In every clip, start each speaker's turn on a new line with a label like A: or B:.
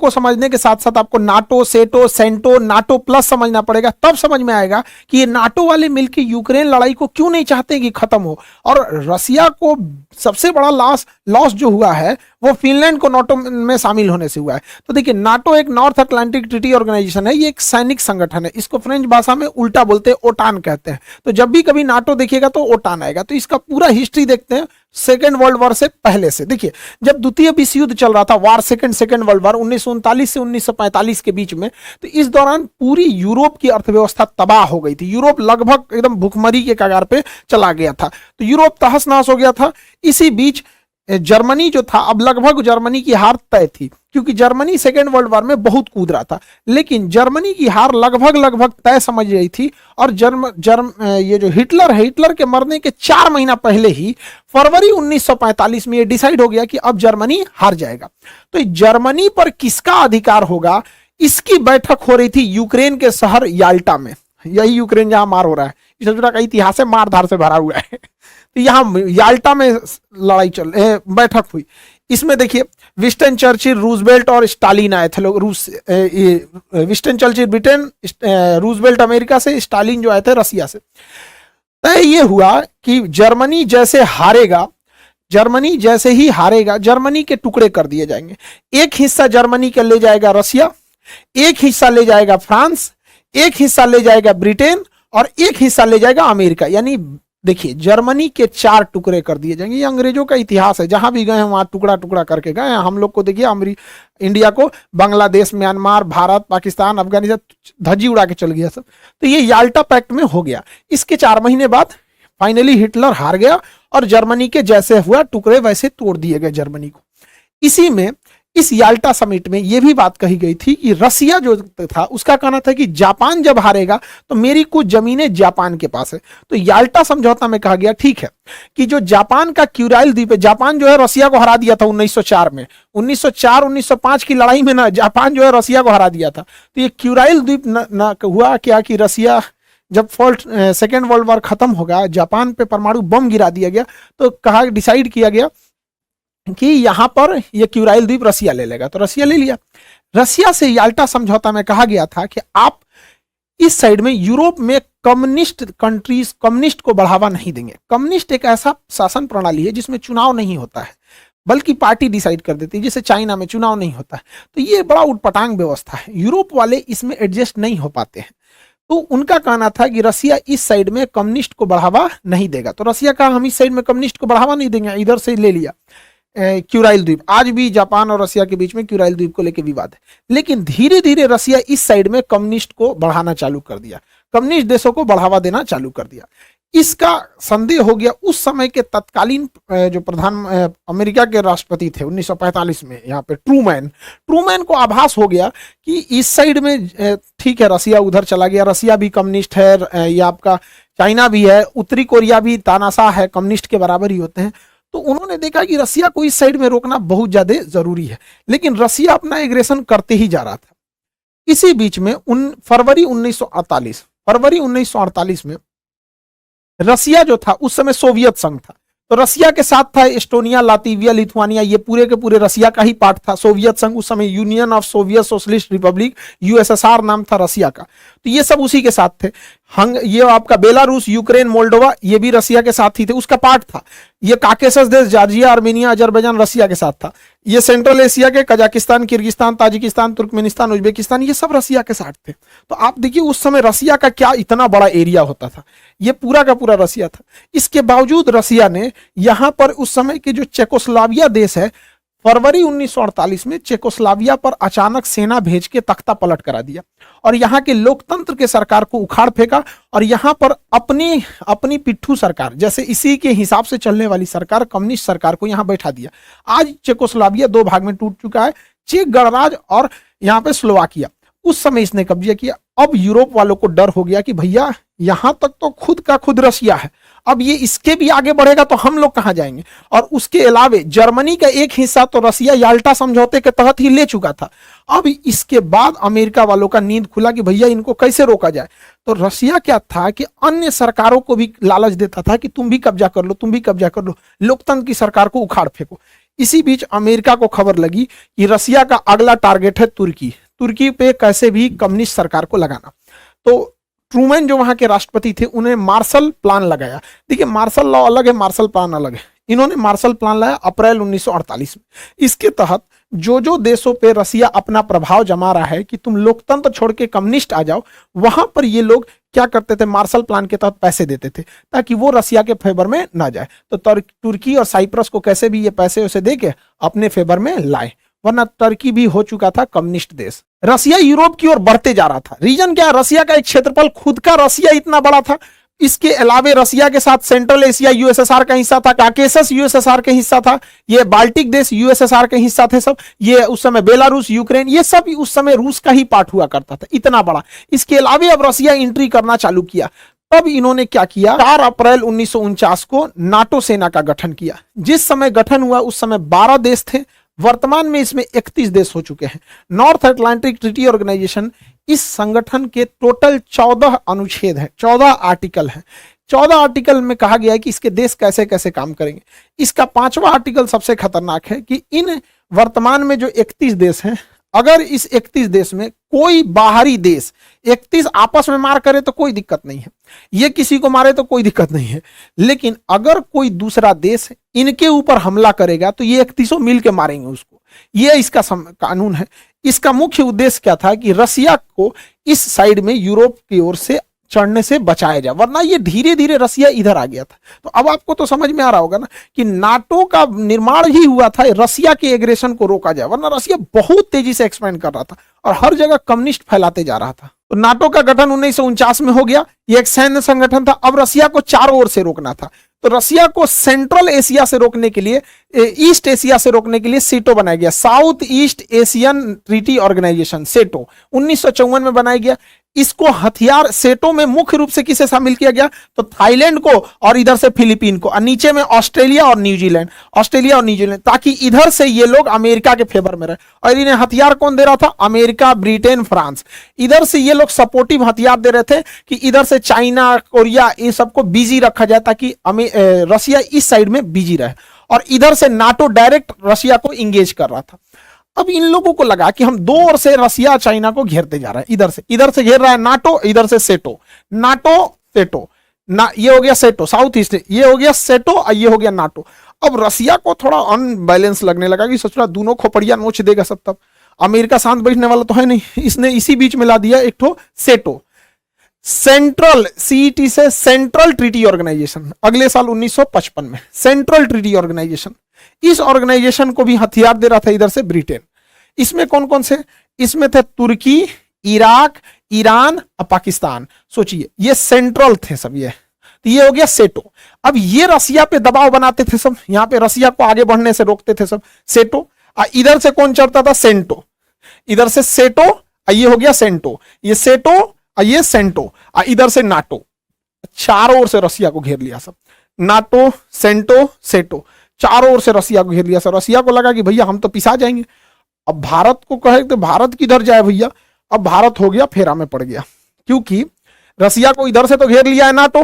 A: को समझने के साथ साथ आपको नाटो, सेटो, सेंटो, नाटो प्लस समझना पड़ेगा, तब समझ में आएगा कि ये नाटो वाले मिलकर यूक्रेन लड़ाई को क्यों नहीं चाहते कि खत्म हो। और रसिया को सबसे बड़ा लॉस जो हुआ है वो फिनलैंड को नाटो में शामिल होने से हुआ है। तो देखिए, नाटो एक नॉर्थ अटलांटिक ट्रीटी ऑर्गेनाइजेशन है, ये एक सैनिक संगठन है। इसको फ्रेंच भाषा में उल्टा बोलते हैं, ओटान कहते हैं। तो जब भी कभी नाटो देखिएगा तो ओटान आएगा। तो इसका पूरा हिस्ट्री देखते हैं सेकेंड वर्ल्ड वॉर से पहले से। देखिए, जब द्वितीय विश्व युद्ध चल रहा था, वार सेकेंड वर्ल्ड वॉर 1939 से 1945 के बीच में, तो इस दौरान पूरी यूरोप की अर्थव्यवस्था तबाह हो गई थी। यूरोप लगभग एकदम भुखमरी के कगार पे चला गया था। तो यूरोप तहस नहस हो गया था। इसी बीच जर्मनी जो था, अब लगभग जर्मनी की हार तय थी, क्योंकि जर्मनी सेकेंड वर्ल्ड वॉर में बहुत कूद रहा था। लेकिन जर्मनी की हार लगभग तय समझ रही थी। और ये जो हिटलर है, हिटलर के मरने के 4 महीना पहले ही फरवरी 1945 में ये डिसाइड हो गया कि अब जर्मनी हार जाएगा। तो जर्मनी पर किसका अधिकार होगा, इसकी बैठक हो रही थी यूक्रेन के शहर याल्टा में। यही यूक्रेन जहां मार हो रहा है, इस का इतिहास है, मारधार से भरा हुआ है। तो यहाँ याल्टा में बैठक हुई। इसमें देखिए, विंस्टन चर्चिल, रूजवेल्ट और स्टालिन आए थे लोग। Winston Churchill Britain, Roosevelt America से, स्टालिन जो आए थे रसिया से। तय ये हुआ कि जर्मनी जैसे ही हारेगा, जर्मनी के टुकड़े कर दिए जाएंगे। एक हिस्सा जर्मनी के ले जाएगा रसिया, एक हिस्सा ले जाएगा फ्रांस, एक हिस्सा ले जाएगा ब्रिटेन और एक हिस्सा ले जाएगा अमेरिका। यानी देखिए, जर्मनी के 4 टुकड़े कर दिए जाएंगे। ये अंग्रेजों का इतिहास है, जहां भी गए हैं वहां टुकड़ा टुकड़ा करके गए हैं। हम लोग को देखिए, इंडिया को बांग्लादेश, म्यांमार, भारत, पाकिस्तान, अफगानिस्तान धज्जी उड़ा के चल गया सब। तो ये याल्टा पैक्ट में हो गया। इसके 4 महीने बाद फाइनली हिटलर हार गया और जर्मनी के जैसे हुआ टुकड़े वैसे तोड़ दिए गए जर्मनी को। इसी में इस याल्टा समिट में यह भी बात कही गई थी कि रसिया जो था उसका कहना था कि जापान जब हारेगा तो मेरी कुछ जमीनें जापान के पास है। तो याल्टा समझौता में कहा गया ठीक है कि जो जापान का क्यूराइल द्वीप है, जापान जो है रसिया को हरा दिया था 1904 में, 1904-1905 की लड़ाई में ना जापान जो है रसिया को हरा दिया था। तो ये क्यूराइल द्वीप न हुआ क्या कि रसिया जब सेकेंड वर्ल्ड वॉर खत्म होगा, जापान पे परमाणु बम गिरा दिया गया, तो कहा डिसाइड किया गया कि यहां पर यह क्यूराइल द्वीप रसिया ले लेगा। तो रसिया ले लिया। रसिया से याल्टा समझौता में कहा गया था कि आप इस साइड में यूरोप में कम्युनिस्ट को बढ़ावा नहीं देंगे। कम्युनिस्ट एक ऐसा शासन प्रणाली है जिसमें चुनाव नहीं होता है, बल्कि पार्टी डिसाइड कर देती है, जैसे चाइना में चुनाव नहीं होता है। तो ये बड़ा उटपटांग व्यवस्था है, यूरोप वाले इसमें एडजस्ट नहीं हो पाते हैं। तो उनका कहना था कि रसिया इस साइड में कम्युनिस्ट को बढ़ावा नहीं देगा। तो रसिया कहा हम इस साइड में कम्युनिस्ट को बढ़ावा नहीं देंगे, इधर से ले लिया क्यूराइल द्वीप। आज भी जापान और रसिया के बीच में क्यूराइल द्वीप को लेकर विवाद है। लेकिन धीरे धीरे रसिया इस साइड में कम्युनिस्ट को बढ़ाना चालू कर दिया, कम्युनिस्ट देशों को बढ़ावा देना चालू कर दिया। इसका संदेह हो गया उस समय के तत्कालीन जो अमेरिका के राष्ट्रपति थे 1945 में, यहाँ पे ट्रूमैन को आभास हो गया कि इस साइड में ठीक है रसिया उधर चला गया, रसिया भी कम्युनिस्ट है, ये आपका चाइना भी है, उत्तरी कोरिया भी तानाशाह है, कम्युनिस्ट के बराबर ही होते हैं। तो उन्होंने देखा कि रसिया को इस साइड में रोकना बहुत ज्यादा जरूरी है, लेकिन रसिया अपना एग्रेशन करते ही जा रहा था। इसी बीच में फरवरी 1948 में रसिया जो था उस समय सोवियत संघ था, तो रसिया के साथ था एस्टोनिया, लातविया, लिथुआनिया, ये पूरे के पूरे रसिया का ही पार्ट था। सोवियत संघ उस समय union of Soviet socialist Republic, USSR नाम था रसिया का, तो ये सब उसी के साथ थे। ये आपका बेलारूस, यूक्रेन, मोल्डोवा, ये भी रसिया के साथ ही थे, उसका पार्ट था। ये काकेशस देश, जॉर्जिया, आर्मेनिया, अजरबैजान रसिया के साथ था। ये सेंट्रल एशिया के Kazakhstan, Kyrgyzstan, Tajikistan, Turkmenistan, Uzbekistan, ये सब रसिया के साथ थे। तो आप देखिए उस समय रसिया का क्या इतना बड़ा एरिया होता था, ये पूरा का पूरा रसिया था। इसके बावजूद रसिया ने यहां पर उस समय के जो चेकोस्लोवाकिया देश है, फरवरी 1948 में चेकोस्लोवाकिया पर अचानक सेना भेज के तख्ता पलट करा दिया और यहाँ के लोकतंत्र के सरकार को उखाड़ फेंका और यहाँ पर अपनी पिट्ठू सरकार, जैसे इसी के हिसाब से चलने वाली सरकार, कम्युनिस्ट सरकार को यहाँ बैठा दिया। आज चेकोस्लोवाकिया 2 भाग में टूट चुका है, चेक गणराज्य और यहाँ पे स्लोवाकिया। उस समय इसने कब्जा किया। अब यूरोप वालों को डर हो गया कि भैया यहां तक तो खुद का खुद रसिया है, अब ये इसके भी आगे बढ़ेगा तो हम लोग कहां जाएंगे। और उसके अलावे जर्मनी का एक हिस्सा तो रसिया याल्टा समझौते के तहत ही ले चुका था। अब इसके बाद अमेरिका वालों का नींद खुला कि भैया इनको कैसे रोका जाए। तो रसिया क्या था कि अन्य सरकारों को भी लालच देता था कि तुम भी कब्जा कर लो, तुम भी कब्जा कर लो, लोकतंत्र की सरकार को उखाड़ फेंको। इसी बीच अमेरिका को खबर लगी कि रसिया का अगला टारगेट है तुर्की, तुर्की पे कैसे भी कम्युनिस्ट सरकार को लगाना। तो ट्रूमैन जो वहां के राष्ट्रपति थे उन्हें मार्शल प्लान लगाया। देखिए मार्शल लॉ अलग है, मार्शल प्लान अलग है। इन्होंने मार्शल प्लान लाया अप्रैल 1948 में। इसके तहत जो देशों पे रसिया अपना प्रभाव जमा रहा है कि तुम लोकतंत्र छोड़ के कम्युनिस्ट आ जाओ, वहां पर ये लोग क्या करते थे, मार्शल प्लान के तहत पैसे देते थे ताकि वो रसिया के फेवर में ना जाए। तो तुर्की और साइप्रस को कैसे भी ये पैसे उसे दे के अपने फेवर में लाए, वरना तुर्की भी हो चुका था कम्युनिस्ट देश। रसिया यूरोप की ओर बढ़ते जा रहा था। रीजन क्या है, रसिया का एक क्षेत्रफल खुद का रसिया इतना बड़ा था, इसके अलावे रसिया के साथ सेंट्रल एशिया यूएसएसआर का हिस्सा था, काकेसस यूएसएसआर का हिस्सा था, ये बाल्टिक देश यूएसएसआर के हिस्सा थे सब, ये उस समय बेलारूस, यूक्रेन, ये सब उस समय रूस का ही पार्ट हुआ करता था, इतना बड़ा। इसके अलावे अब रसिया एंट्री करना चालू किया। तब इन्होंने क्या किया, 4 अप्रैल 1949 को नाटो सेना का गठन किया। जिस समय गठन हुआ उस समय 12 देश थे, वर्तमान में इसमें 31 देश हो चुके हैं। नॉर्थ अटलांटिक ट्रीटी ऑर्गेनाइजेशन, इस संगठन के टोटल 14 अनुच्छेद हैं, 14 आर्टिकल हैं। 14 आर्टिकल में कहा गया है कि इसके देश कैसे कैसे काम करेंगे। इसका 5वां आर्टिकल सबसे खतरनाक है कि इन वर्तमान में जो 31 देश हैं, अगर इस 31 देश में कोई बाहरी देश 31 आपस में मार करे तो कोई दिक्कत नहीं है, ये किसी को मारे तो कोई दिक्कत नहीं है, लेकिन अगर कोई दूसरा देश इनके ऊपर हमला करेगा तो ये 31 मिल के मारेंगे उसको। ये इसका कानून है। इसका मुख्य उद्देश्य क्या था कि रसिया को इस साइड में यूरोप की ओर से चढ़ने से बचाया जाए, वरना ये धीरे धीरे रसिया इधर आ गया था। तो अब आपको तो समझ में आ रहा होगा ना कि नाटो का निर्माण ही हुआ था रसिया के एग्रेशन को रोका जाए, वरना रसिया बहुत तेजी से एक्सपेंड कर रहा था और हर जगह कम्युनिस्ट फैलाते जा रहा था। तो नाटो का गठन 1949 में हो गया। ये एक सैन्य संगठन था। अब रसिया को चारों ओर से रोकना था। तो रसिया को सेंट्रल एशिया से रोकने के लिए, ईस्ट एशिया से रोकने के लिए सेटो बनाया गया, South East Asian Treaty Organisation, SEATO 1954 में बनाया गया। इसको हथियार, सेटो में मुख्य रूप से किसे शामिल किया गया, तो थाईलैंड को और इधर से फिलीपीन को, और नीचे में ऑस्ट्रेलिया और न्यूजीलैंड, ताकि इधर से ये लोग अमेरिका के फेवर में रहे। और इन्हें हथियार कौन दे रहा था, अमेरिका, ब्रिटेन, फ्रांस। इधर से ये लोग सपोर्टिव हथियार दे रहे थे कि इधर से चाइना, कोरिया, ये सबको बिजी रखा जाए ताकि रसिया इस साइड में बिजी रहे, और इधर से नाटो डायरेक्ट रसिया को इंगेज कर रहा था। अब इन लोगों को लगा कि हम दो ओर से रसिया चाइना को घेरते जा रहे हैं, इधर से घेर रहा है नाटो, इधर से सेटो, नाटो सेटो ना, ये हो गया सेटो साउथ ईस्ट, ये हो गया सेटो और ये हो गया नाटो। अब रसिया को थोड़ा अनबैलेंस लगने लगा कि सोच रहा दोनों खोपड़िया नोच देगा सब। तब अमेरिका शांत बैठने वाला तो है नहीं, इसने इसी बीच में ला दिया एक ठो सेटो, सेंट्रल, सीईटी से सेंट्रल ट्रीटी ऑर्गेनाइजेशन, अगले साल 1955 में सेंट्रल ट्रीटी ऑर्गेनाइजेशन। इस ऑर्गेनाइजेशन को भी हथियार दे रहा था इधर से ब्रिटेन। इसमें कौन कौन से, इसमें थे तुर्की, इराक, ईरान और पाकिस्तान। सोचिए ये सेंट्रल थे सब। तो ये हो गया सेटो। अब ये रसिया पे दबाव बनाते थे सब, यहां पे रसिया को आगे बढ़ने से रोकते थे सब, सेटो। इधर से कौन चढ़ता था, सेंटो, इधर से सेटो, ये हो गया सेंटो, ये सेटो और ये सेंटो, इधर से नाटो। चारों ओर से रसिया को घेर लिया सब, नाटो, सेंटो, सेटो, चारों ओर से रसिया को घेर लिया सब। रसिया को लगा कि भैया हम तो पिसा जाएंगे। अब भारत को कहे तो भारत किधर जाए भैया। अब भारत हो गया फेरा में पड़ गया, क्योंकि रसिया को इधर से तो घेर लिया है नाटो,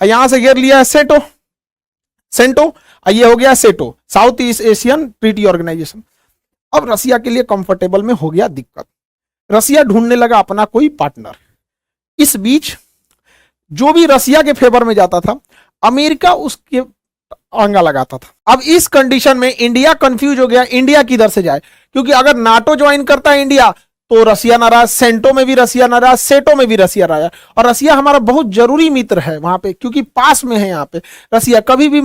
A: यहां से घेर लिया है सेटो, सेंटो, ये हो गया SEATO, South East Asian Treaty Organisation. अब रसिया के लिए कंफर्टेबल में हो गया दिक्कत, रसिया ढूंढने लगा अपना कोई पार्टनर। इस बीच जो भी रसिया के फेवर में जाता था, अमेरिका उसके आंगा लगाता था। अब इस कंडीशन में इंडिया कंफ्यूज हो गया, इंडिया किधर से जाए, क्योंकि अगर नाटो ज्वाइन करता है इंडिया तो रसिया नाराज, सेंटो में भी रसिया नाराज, सेटो में भी रसिया नाराज। और रसिया हमारा बहुत जरूरी मित्र है वहां पे, क्योंकि पास में है यहाँ पे रसिया, कभी भी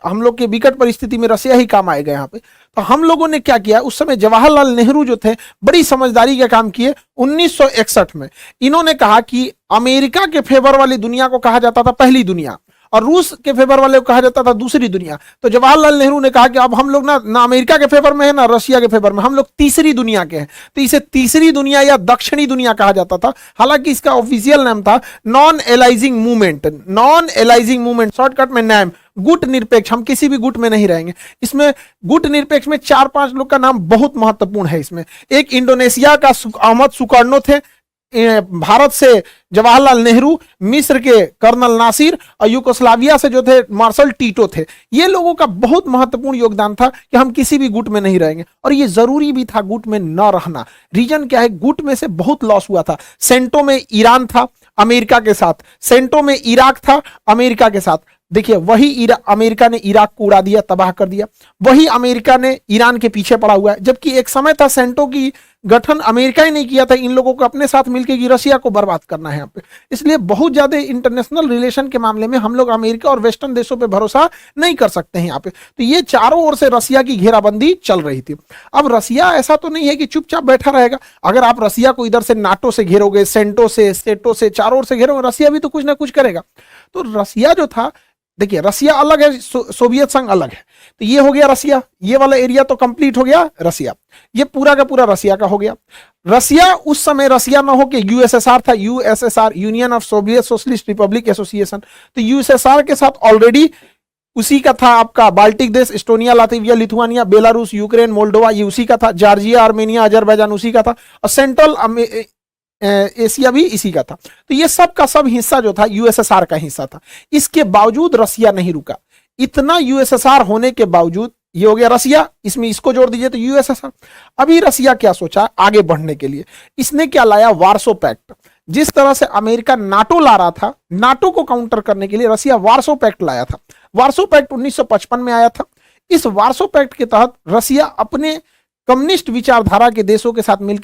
A: हम लोग के विकट परिस्थिति में रसिया ही काम आएगा यहाँ पे। तो हम लोगों ने क्या किया, उस समय जवाहरलाल नेहरू जो थे बड़ी समझदारी का काम किए। 1961 में इन्होंने कहा कि अमेरिका के फेवर वाली दुनिया को कहा जाता था पहली दुनिया, और रूस के फेवर वाले को कहा जाता था दूसरी दुनिया। तो जवाहरलाल नेहरू ने कहा कि अब हम लोग ना अमेरिका के फेवर में है ना रसिया के फेवर में, हम लोग तीसरी दुनिया के हैं। तो इसे तीसरी दुनिया या दक्षिणी दुनिया कहा जाता था। हालांकि इसका ऑफिशियल नाम था non aliasing movement, non aliasing movement, shortcut में नाम गुट निरपेक्ष। हम किसी भी गुट में नहीं रहेंगे। इसमें गुट निरपेक्ष में 4-5 लोग का नाम बहुत महत्वपूर्ण है। इसमें एक इंडोनेशिया का अहमद सुकर्नो थे, भारत से जवाहरलाल नेहरू, मिस्र के कर्नल नासिर और यूगोस्लाविया से जो थे मार्शल टीटो थे। ये लोगों का बहुत महत्वपूर्ण योगदान था कि हम किसी भी गुट में नहीं रहेंगे, और ये जरूरी भी था गुट में न रहना। रीजन क्या है, गुट में से बहुत लॉस हुआ था। सेंटो में ईरान था अमेरिका के साथ, सेंटो में इराक था अमेरिका के साथ। देखिए वही अमेरिका ने इराक को उड़ा दिया, तबाह कर दिया। वही अमेरिका ने ईरान के पीछे पड़ा हुआ है, जबकि एक समय था सेंटो की गठन अमेरिका ही नहीं किया था, इन लोगों को अपने साथ मिलकर कि रशिया को बर्बाद करना है यहाँ पे। इसलिए बहुत ज्यादा इंटरनेशनल रिलेशन के मामले में हम लोग अमेरिका और वेस्टर्न देशों पे भरोसा नहीं कर सकते हैं यहाँ पे। तो ये चारों ओर से रशिया की घेराबंदी चल रही थी। अब रशिया ऐसा तो नहीं है कि चुपचाप बैठा रहेगा। अगर आप रशिया को इधर से नाटो से घेरोगे, सेंटो से, सेटो से, चारों ओर से घेरोगे, रशिया भी तो कुछ ना कुछ करेगा। तो रशिया जो था, देखिए रसिया अलग है, सोवियत संघ अलग है। तो ये हो गया रसिया, ये वाला एरिया तो कंप्लीट हो गया रसिया, ये पूरा का पूरा रसिया का हो गया। रसिया उस समय रसिया ना हो के यूएसएसआर था, USSR, union of Soviet socialist Republic association. तो यूएसएसआर के साथ ऑलरेडी उसी का था आपका बाल्टिक देश, Estonia, Latvia, Lithuania, Belarus, Ukraine, Moldova, ये उसी का था। जॉर्जिया, आर्मेनिया, अजरबैजान उसी का था। और सेंट्रल एशिया भी इसी का था। तो ये सब का सब हिस्सा जो था यूएसएसआर का हिस्सा था। इसके बावजूद रसिया नहीं रुका। इतना यूएसएसआर होने के बावजूद, ये हो गया रसिया, इसमें इसको जोड़ दीजिए तो यूएसएसआर। अभी रसिया क्या सोचा आगे बढ़ने के लिए, इसने क्या लाया, वार्सो पैक्ट। जिस तरह से अमेरिका नाटो ला रहा था, नाटो को काउंटर करने के लिए रसिया वार्सो पैक्ट लाया था। वार्सो पैक्ट 1955 में आया था। इस वार्सो पैक्ट के तहत रसिया अपने कम्युनिस्ट विचारधारा के देशों के साथ मिलकर